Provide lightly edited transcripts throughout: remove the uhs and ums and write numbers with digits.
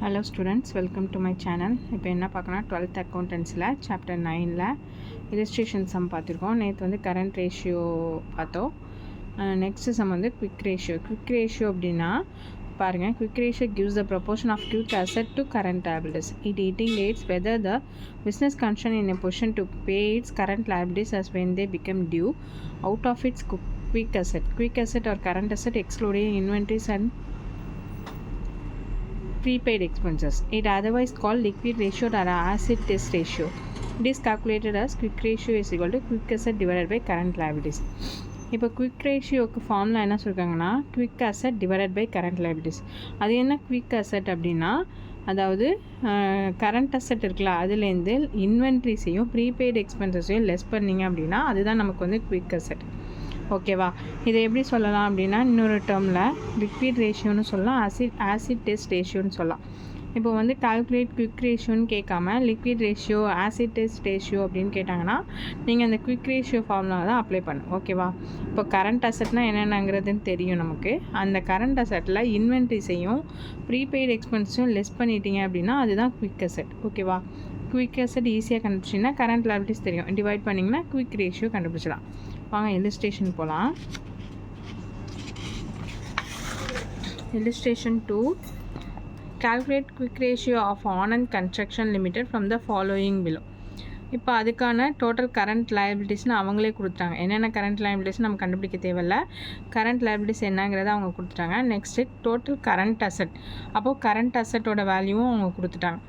Hello students, welcome to my channel. இப்போ என்ன பார்க்கணும் 12th accountancyல சாப்டர் 9ல illustration sum பார்த்துருக்கோம். நேற்று வந்து கரண்ட் ரேஷியோ பார்த்தோம். நெக்ஸ்ட் சம் வந்து குவிக் ரேஷியோ அப்படின்னா பாருங்கள், quick ratio gives the proportion of quick asset to current liabilities. It indicates whether the business concerned in a position to pay its current liabilities as when they become due out of its quick asset or current asset excluding inventories and prepaid expenses. It otherwise called liquid ratio or acid test ratio. It is calculated as quick ratio is equal to quick asset divided by current liabilities. இப்போ quick ரேஷியோக்கு formula என்ன சொல்கிறாங்கன்னா quick asset divided by current liabilities. அது என்ன quick asset அப்படின்னா, அதாவது current asset இருக்குல்ல, அதுலேருந்து இன்வென்ட்ரிஸையும் ப்ரீபெய்டு எக்ஸ்பென்சஸையும் லெஸ் பண்ணிங்க அப்படின்னா அதுதான் நமக்கு வந்து குவிக் அசெட். ஓகேவா? இதை எப்படி சொல்லலாம் அப்படின்னா, இன்னொரு டேர்மில் லிக்விட் ரேஷியோன்னு சொல்லலாம், ஆசிட் டெஸ்ட் ரேஷியோன்னு சொல்லலாம். இப்போ வந்து கால்குலேட் குவிக் ரேஷியோன்னு கேட்காம liquid ratio acid test ratio அப்படின்னு கேட்டாங்கன்னா நீங்கள் அந்த குவிக் ரேஷியோ ஃபார்முலா தான் அப்ளை பண்ணணும். ஓகேவா? இப்போ கரண்ட் அசெட்னால் என்னென்னங்கிறதுன்னு தெரியும் நமக்கு. அந்த கரண்ட் அசெட்டில் இன்வென்ட்ரிஸையும் ப்ரீபெய்டு எக்ஸ்பென்ஸையும் லெஸ் பண்ணிட்டீங்க அப்படின்னா அதுதான் குவிக் அசெட். ஓகேவா? குவிக் அசெட் ஈஸியாக கண்டுபிடிச்சிங்கன்னா கரண்ட் லைபிலிட்டிஸ் தெரியும், டிவைட் பண்ணிங்கன்னா குவிக் ரேஷியோ கண்டுபிடிச்சலாம். வாங்க illustration போகலாம். Illustration 2. Calculate quick ratio of Anand Construction Limited from the following below. இப்போ அதுக்கான டோட்டல் கரண்ட் லைபிலிட்டிஸ்னு அவங்களே கொடுத்துட்டாங்க. என்னென்ன கரண்ட் லைபிலிட்டிஸ் நம்ம கண்டுபிடிக்க தேவையில்ல, கரண்ட் லைபிலிட்டிஸ் என்னங்கிறத அவங்க கொடுத்துட்டாங்க. நெக்ஸ்ட்டு டோட்டல் கரண்ட் அசெட், அப்போது கரண்ட் அசெட்டோட வேல்யூவும் அவங்க கொடுத்துட்டாங்க.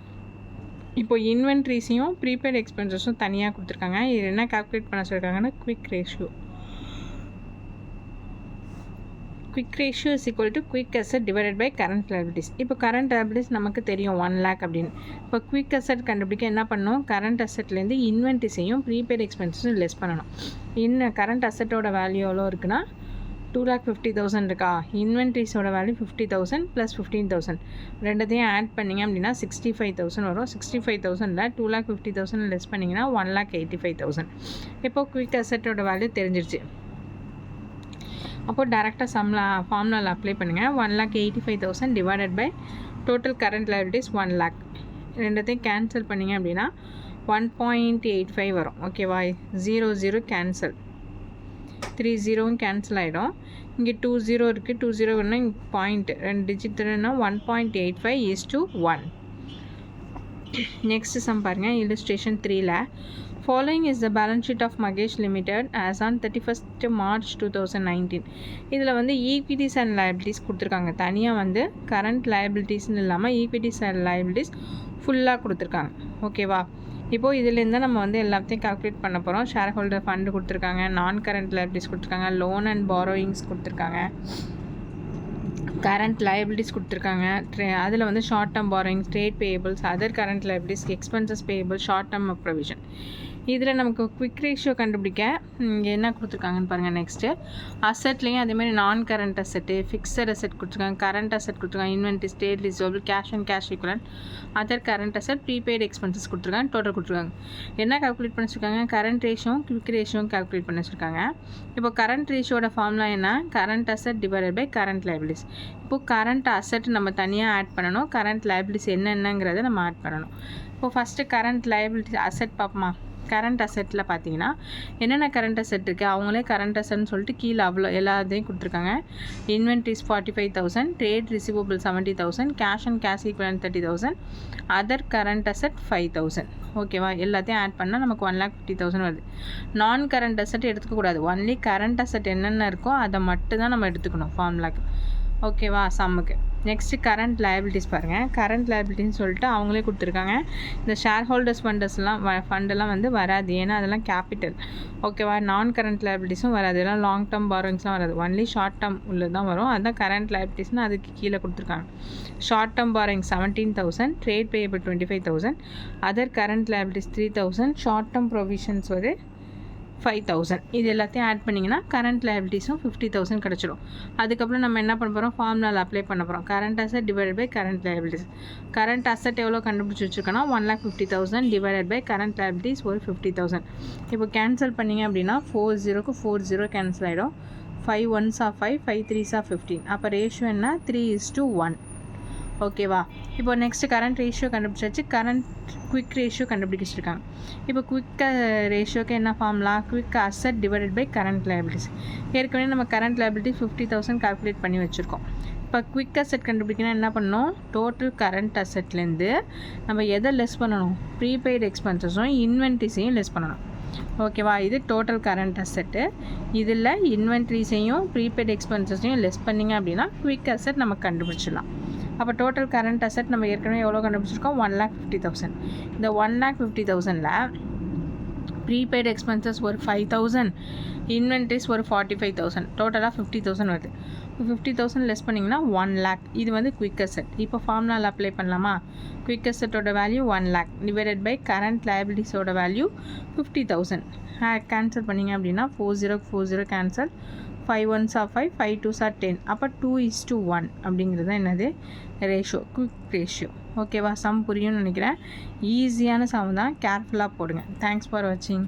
இப்போ இன்வென்ட்ரிஸையும் ப்ரீபெய்ட் எக்ஸ்பென்சஸும் தனியாக கொடுத்துருக்காங்க. இது என்ன கால்குலேட் பண்ண சொல்லியிருக்காங்கன்னா quick ratio. Quick ratio is equal to quick asset divided by current liabilities. இப்போ கரண்ட் லைபிலிட்டிஸ் நமக்கு தெரியும் 1 lakh அப்படின்னு. இப்போ குவிக் அசெட் கண்டுபிடிக்க என்ன பண்ணணும், கரண்ட் அசெட்லேருந்து இன்வென்ட்ரிஸையும் ப்ரீபெய்ட் எக்ஸ்பென்சஸும் லெஸ் பண்ணணும். கரண்ட் அசெட்டோட வேல்யூ எவ்வளோ இருக்குன்னா 2,50,000 இருக்கா, இன்வென்ட்ரிஸோட வேல்யூ 50,000 ப்ளஸ் 15,000 ரெண்டுத்தையும் ஆட் பண்ணிங்க அப்படின்னா 65,000 வரும். 65,000ல் 2,50,000 லெஸ் பண்ணிங்கன்னா 1,85,000. இப்போ குவிக் அசெட்டோட வேல்யூ தெரிஞ்சிருச்சு. அப்போது டேரெக்டாக ஃபார்முலாவில் அப்ளை பண்ணுங்கள். 1,85,000 divided by total current liabilities 1 lakh. ரெண்டுத்தையும் கேன்சல் பண்ணிங்க அப்படின்னா 1.85 வரும். ஓகேவா? 0 கேன்சல், 3 0 கேன்சல் ஆகிடும். இங்கே 2 0 இருக்குது, 2 0 வேணுன்னா இங்கே point 2 digit 1.85 is to 1. Next sum பாருங்கள், illustration 3ல following is the balance sheet of Magesh Limited as on 31st March 2019. இதில் வந்து ஈக்விட்டிஸ் அண்ட் லைபிலிட்டிஸ் கொடுத்துருக்காங்க. தனியாக வந்து கரண்ட் லைபிலிட்டிஸ்னு இல்லாமல் ஈக்விட்டிஸ் அண்ட் லைபிலிட்டிஸ் ஃபுல்லாக கொடுத்துருக்காங்க. ஓகேவா? இப்போது இதிலேருந்து நம்ம வந்து எல்லாத்தையும் கால்குலேட் பண்ண போகிறோம். ஷேர் ஹோல்டர் ஃபண்டு கொடுத்துருக்காங்க, நான் கரண்ட் லைபிலிட்டிஸ் கொடுத்துருக்காங்க, லோன் அண்ட் பாரோயிங்ஸ் கொடுத்துருக்காங்க, கரண்ட் லைபிலிட்டிஸ் கொடுத்துருக்காங்க. அதில் வந்து short term borrowings, trade payables, other current liabilities, expenses payable, short term provision. இதில் நமக்கு குவிக் ரேஷியோ கண்டுபிடிக்க இங்கே என்ன கொடுத்துருக்காங்கன்னு பாருங்கள். நெக்ஸ்ட்டு அசெட்லேயும் அதேமாதிரி நான் கரண்ட் அசெட்டு, ஃபிக்ஸட் அசெட் கொடுத்துருக்காங்க, கரண்ட் அசெட் கொடுத்துருக்காங்க, inventory, state reserve, cash and cash equivalent, other current asset, prepaid expenses கொடுத்துருக்காங்க, டோட்டல் கொடுத்துருக்காங்க. என்ன கால்குலேட் பண்ணி வச்சுருக்காங்க, கரண்ட் ரேஷியோவும் குவிக் ரேஷியோவும் கால்குலேட் பண்ணி வச்சுருக்காங்க. இப்போ கரண்ட் ரேஷியோட ஃபார்முலா என்ன, current asset divided by current liabilities. இப்போது கரண்ட் அசெட் நம்ம தனியாக ஆட் பண்ணணும், கரண்ட் லைபிலிட்டிஸ் என்னென்னங்கிறத நம்ம ஆட் பண்ணணும். இப்போது ஃபஸ்ட்டு கரண்ட் லைபிலிட்டிஸ் அசெட் பார்ப்போமா. கரண்ட் அசெட்டில் பார்த்தீங்கன்னா என்னென்ன கரண்ட் அசெட் இருக்குது, அவங்களே கரண்ட் அசெட்னு சொல்லிட்டு கீழே அவ்வளோ எல்லாத்தையும் கொடுத்துருக்காங்க. Inventories 45,000, trade receivable 70,000, cash and cash equivalent 30,000, other current asset 5,000. ஓகேவா? எல்லாத்தையும் ஆட் பண்ணால் நமக்கு 1,50,000 வருது. நான் கரண்ட் அசெட் எடுத்துக்கக்கூடாது, ஒன்லி கரண்ட் அசெட் என்னென்ன இருக்கோ அதை மட்டும் தான் நம்ம எடுத்துக்கணும் ஃபார்முலாக்கு. ஓகேவா? சம்முக்கு. நெக்ஸ்ட்டு கரண்ட் லைபிலிட்டிஸ் பாருங்கள். கரண்ட் லைபிலிட்டின்னு சொல்லிட்டு அவங்களே கொடுத்துருக்காங்க. இந்த ஷேர் ஹோல்டர்ஸ் ஃபண்டெல்லாம் வந்து வராது, ஏன்னா அதெல்லாம் கேபிட்டல். ஓகேவா? நான் கரண்ட் லைபிலிட்டிஸும் வராது, எல்லாம் லாங் டேர்ம் பாரோயிங்ஸ்லாம் வராது, ஒன்லி ஷார்ட் டேர்ம் உள்ளது தான் வரும். அதுதான் கரண்ட் லைபிலிட்டிஸ்னு அதுக்கு கீழே கொடுத்துருக்காங்க. Short term borrowing 17,000, trade payable 25,000, other current liabilities 3,000, short term provisions ஒரு 5,000. இது எல்லாத்தையும் ஆட் பண்ணிங்கன்னா கரண்ட் லைபிலிட்டிஸும் 50,000 கிடச்சிடும். அதுக்கப்புறம் நம்ம என்ன பண்ண போகிறோம், ஃபார்முலாவில் அப்ளை பண்ண போகிறோம். Current asset divided by current liabilities. Current asset எவ்வளோ கண்டுபிடிச்சி வச்சுருக்கோன்னா 1,50,000 டிவைடட் பை கரண்ட் லைபிலிட்டிஸ் ஒரு 50,000. இப்போ கேன்சல் பண்ணிங்க அப்படின்னா 4 0க்கு 4 0 கேன்சல் ஆகிடும். 5 1s are 5, 5 3s are 15. அப்போ ரேஷியோ என்ன, 3:1. ஓகேவா? இப்போ நெக்ஸ்ட்டு கரண்ட் ரேஷியோ கண்டுபிடிச்சாச்சு. குவிக் ரேஷியோ கண்டுபிடிச்சிருக்காங்க. இப்போ குவிக் ரேஷியோக்கு என்ன formula? Quick asset divided by current liabilities. ஏற்கனவே நம்ம கரண்ட் லைபிலிட்டி 50,000 கால்குலேட் பண்ணி வச்சுருக்கோம். இப்போ குவிக் அசெட் கண்டுபிடிக்கணும் என்ன பண்ணணும்? டோட்டல் கரண்ட் அசெட்லேருந்து நம்ம எதை லெஸ் பண்ணணும்? ப்ரீபெய்டு எக்ஸ்பென்சஸும் இன்வென்ட்ரிஸையும் லெஸ் பண்ணணும். ஓகேவா? இது டோட்டல் கரண்ட் அசெட்டு. இதில் இன்வென்ட்ரிஸையும் ப்ரீபெய்டு எக்ஸ்பென்சஸையும் லெஸ் பண்ணிங்க அப்படின்னா குவிக் அசெட் நம்ம கண்டுபிடிச்சிடலாம். அப்போ டோட்டல் கரண்ட் அசெட் நம்ம ஏற்கனவே எவ்வளோ கண்டுபிடிச்சிருக்கோம்? 1,50,000. இந்த 1,50,000ல் ப்ரீபெய்டு எக்ஸ்பென்சஸ் ஒரு 5,000, இன்வென்ட்ரிஸ் ஒரு 45,000, டோட்டலாக 50,000 வருது. 50,000 லெஸ் பண்ணிங்கன்னா 1,00,000. இது வந்து குவிக் அசெட். இப்போ ஃபார்முலாவில் அப்ளை பண்ணலாமா? குவிக் அசெட்டோட வேல்யூ 1,00,000 டிவைடட் பை கரண்ட் லைபிலிட்டிஸோட வேல்யூ 50,000. கேன்சல் பண்ணிங்க அப்படின்னா 40 cancel, 5 1s are 5, 5 2s are 10. அப்போ 2:1 அப்படிங்கிறது தான் என்னது? Ratio, quick ratio. ஓகேவா? சம் புரியும்னு நினைக்கிறேன். ஈஸியான சம் தான், கேர்ஃபுல்லாக போடுங்க. தேங்க்ஸ் ஃபார் வாட்சிங்.